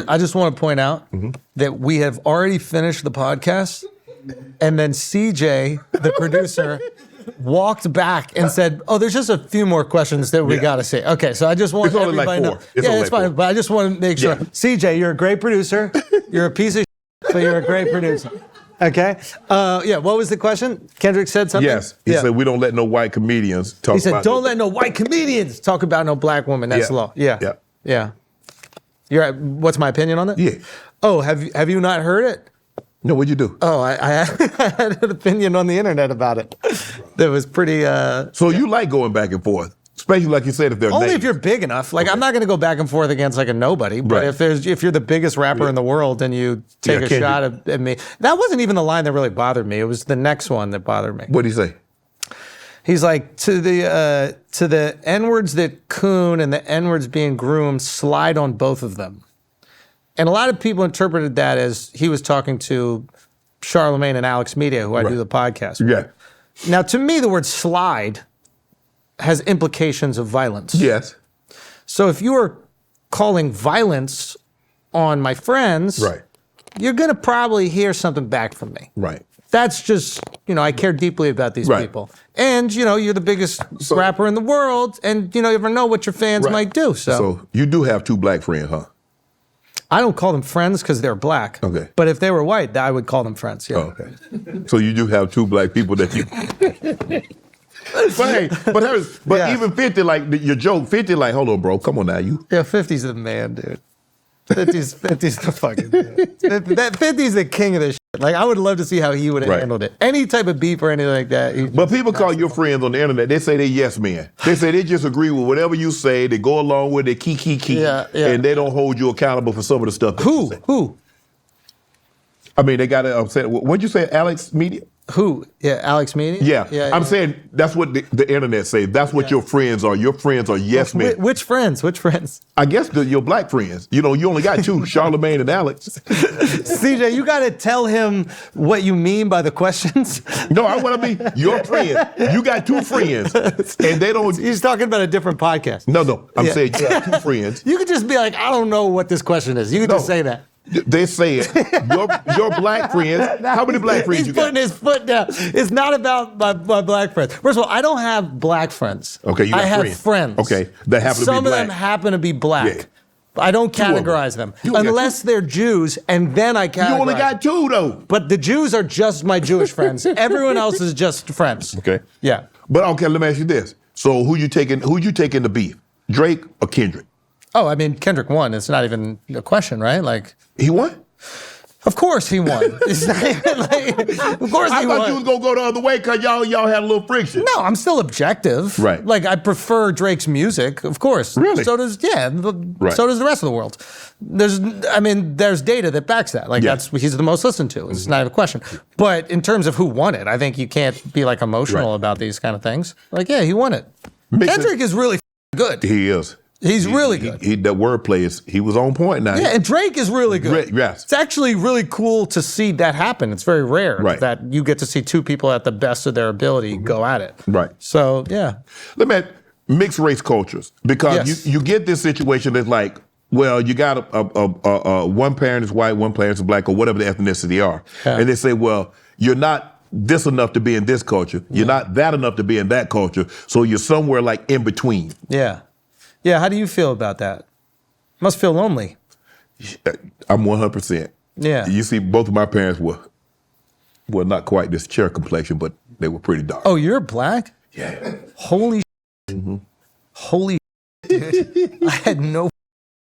I just want to point out that we have already finished the podcast, and then CJ, the producer, walked back and said, "Oh, there's just a few more questions that we got to say." Okay, so I just want it's only everybody like to know. four. It's fine, but I just want to make sure. Yeah. CJ, you're a great producer. You're a piece of shit, but you're a great producer. Okay. What was the question? Kendrick said something? Yes. He said, we don't let no white comedians talk about. He said, don't let no white comedians talk about no black woman. That's law. Yeah. What's my opinion on that? Yeah. Oh, have you not heard it? No, what'd you do? Oh, I had an opinion on the internet about it. That was pretty. So you like going back and forth, especially like you said, if they're only names. if you're big enough. Like I'm not going to go back and forth against like a nobody. But Right. if you're the biggest rapper in the world and you take a Kendrick. shot at me, that wasn't even the line that really bothered me. It was the next one that bothered me. What'd he say? He's like, to the N-words that coon and the N-words being groomed, slide on both of them. And a lot of people interpreted that as he was talking to Charlamagne and Alexx Media, who I do the podcast with. Yeah. Now, to me, the word slide has implications of violence. Yes. So if you are calling violence on my friends, Right. you're going to probably hear something back from me. Right. That's just, I care deeply about these people. And, you're the biggest rapper in the world, and, you never know what your fans might do. So you do have two black friends, huh? I don't call them friends because they're black. Okay. But if they were white, I would call them friends. Yeah. Oh, okay. So you do have two black people that you. But even 50, like your joke, 50, like, hold on, bro, come on now, you. Yeah, 50's the man, dude. 50's the fucking man. 50's the king of this shit. Like, I would love to see how he would have handled it. Any type of beef or anything like that. But people call your friends on the internet, they say they yes men. They say they just agree with whatever you say, they go along with it, key. Yeah. And they don't hold you accountable for some of the stuff that you say. Who? I mean, they got to upset. What'd you say, Alexx Media? Who? Yeah, Alexx Media? Yeah. I'm saying that's what the internet says. That's what your friends are. Your friends are yes men. Which friends? Which friends? I guess your black friends. You only got two, Charlamagne and Alexx. CJ, you got to tell him what you mean by the questions. No, what I mean, your friends. You got two friends, and they don't. He's talking about a different podcast. No. I'm saying you got two friends. You could just be like, I don't know what this question is. You could just say that. They say it. Your black friends. How many black friends you got? He's putting his foot down. It's not about my black friends. First of all, I don't have black friends. Okay, you got I have friends. Okay, that happen to be black. Some of them happen to be black. Yeah. I don't categorize them unless they're Jews, and then I categorize. You only got two though. But the Jews are just my Jewish friends. Everyone else is just friends. Okay. Yeah. But okay, let me ask you this. So who you taking the beef? Drake or Kendrick? Oh, I mean, Kendrick won. It's not even a question, right? Like, he won? Of course he won. It's not even like, of course he won. I thought you was gonna go the other way because y'all had a little friction. No, I'm still objective. Right. Like, I prefer Drake's music, of course. Really? So does so does the rest of the world. There's data that backs that. Like, he's the most listened to. It's not even a question. But in terms of who won it, I think you can't be like emotional about these kind of things. Like, yeah, he won it. Kendrick is really good. He is. He's really good. That wordplay he was on point now. Yeah, and Drake is really good. Yes. It's actually really cool to see that happen. It's very rare that you get to see two people at the best of their ability go at it. Right. So, yeah. Let me mixed race cultures, because you get this situation that's like, well, you got a one parent is white, one parent is black, or whatever the ethnicity are. Yeah. And they say, well, you're not this enough to be in this culture. You're not that enough to be in that culture. So you're somewhere like in between. Yeah. Yeah, how do you feel about that? Must feel lonely. I'm 100%. Yeah. You see, both of my parents were not quite this chair complexion, but they were pretty dark. Oh, you're black? Yeah. Holy Holy dude. I had no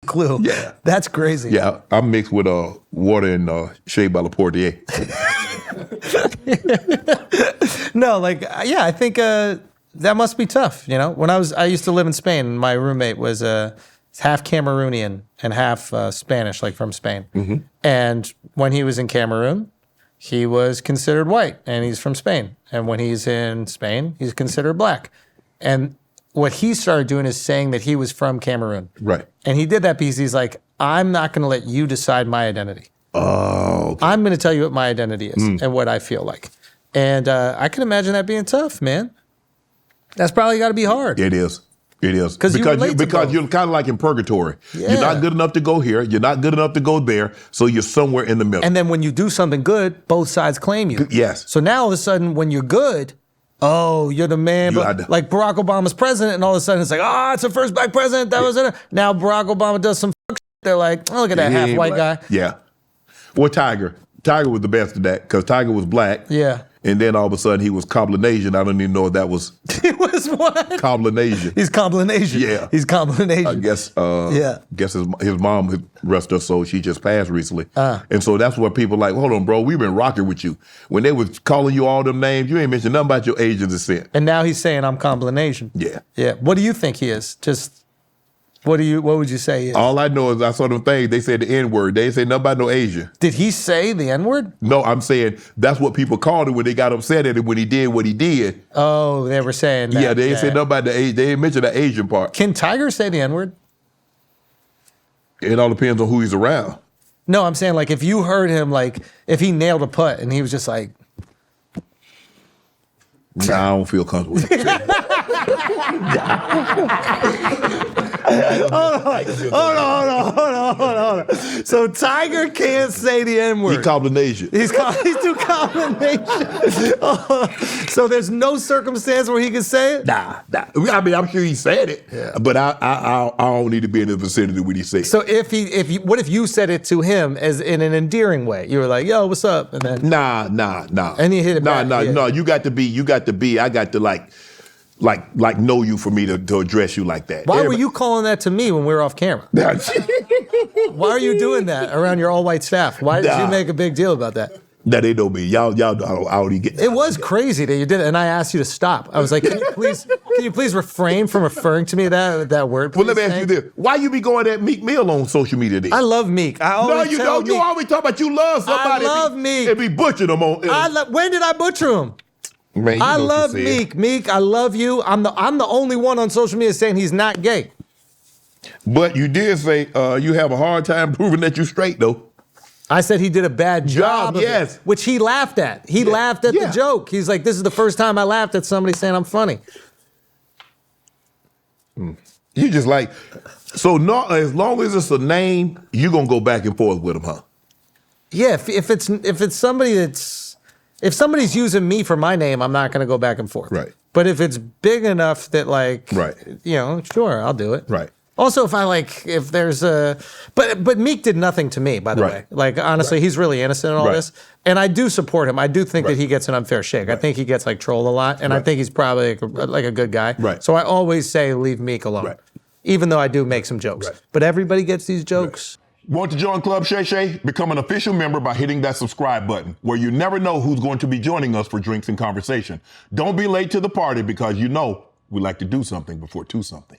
clue. Yeah. That's crazy. Yeah, I'm mixed with water and Shea by La Portier. No, I think that must be tough, When I used to live in Spain, and my roommate was half Cameroonian and half Spanish, like from Spain. Mm-hmm. And when he was in Cameroon, he was considered white, and he's from Spain. And when he's in Spain, he's considered black. And what he started doing is saying that he was from Cameroon. Right. And he did that because he's like, I'm not going to let you decide my identity. Oh. Okay. I'm going to tell you what my identity is and what I feel like. And I can imagine that being tough, man. That's probably got to be hard. It is. It is. Because you're kind of like in purgatory. Yeah. You're not good enough to go here. You're not good enough to go there. So you're somewhere in the middle. And then when you do something good, both sides claim you. Yes. So now all of a sudden, when you're good, oh, you're the man. Like Barack Obama's president, and all of a sudden it's like, it's the first black president that was in it. Now Barack Obama does some fuck shit. They're like, look at that half-white guy. Yeah. Well, Tiger was the best of that because Tiger was black. Yeah. And then all of a sudden he was Cobblinasian. I don't even know if that was. He was what? Cobblinasian. He's Cobblinasian. Yeah. He's Cobblinasian. I guess. Guess his mom, rest her soul, she just passed recently. And so that's where people like, hold on, bro, we've been rocking with you. When they was calling you all them names, you ain't mentioned nothing about your Asian descent. And now he's saying I'm Cobblinasian. Yeah. Yeah. What do you think he is? What would you say he is? All I know is I saw them things, they said the N-word. They didn't say nothing about no Asian. Did he say the N-word? No, I'm saying that's what people called him when they got upset at him when he did what he did. Oh, they were saying that. Yeah, they didn't say nothing about the Asian. They didn't mention the Asian part. Can Tiger say the N-word? It all depends on who he's around. No, I'm saying like if you heard him, like if he nailed a putt and he was just like. Nah, I don't feel comfortable with that. Hold on. So Tiger can't say the N-word. He's Cobblinasian. He's too Cobblinasian. So there's no circumstance where he can say it? Nah. I mean, I'm sure he said it, but I don't need to be in the vicinity when he said it. So what if you said it to him as in an endearing way? You were like, "Yo, what's up?" And then Nah. And he hit it back. No. You got to be. I got to like know you for me to address you like that. Why were you calling that to me when we were off camera? Why are you doing that around your all-white staff? Why did you make a big deal about that? That they know me. Y'all I don't get that. It was crazy that you did it, and I asked you to stop. I was like, can you please refrain from referring to me that word? Well, let me ask you this. Why you be going at Meek Mill on social media then? I love Meek. No, you don't. You always talk about you love somebody. I love Meek. And be butchering them on. When did I butcher him? Man, I love Meek. Meek, I love you. I'm the only one on social media saying he's not gay. But you did say you have a hard time proving that you're straight, though. I said he did a bad job, yes. Which he laughed at. He laughed at the joke. He's like, this is the first time I laughed at somebody saying I'm funny. You just like, so not, as long as it's a name, you're going to go back and forth with him, huh? Yeah, if it's somebody if somebody's using me for my name, I'm not going to go back and forth. Right. But if it's big enough that right. Sure, I'll do it. Right. Also, if there's but Meek did nothing to me, by the way. Like, honestly, he's really innocent in all this. And I do support him. I do think that he gets an unfair shake. I think he gets like trolled a lot. And I think he's probably like a good guy. Right. So I always say, leave Meek alone. Even though I do make some jokes. But everybody gets these jokes. Want to join Club Shay Shay? Become an official member by hitting that subscribe button, where you never know who's going to be joining us for drinks and conversation. Don't be late to the party because we like to do something before 2 something.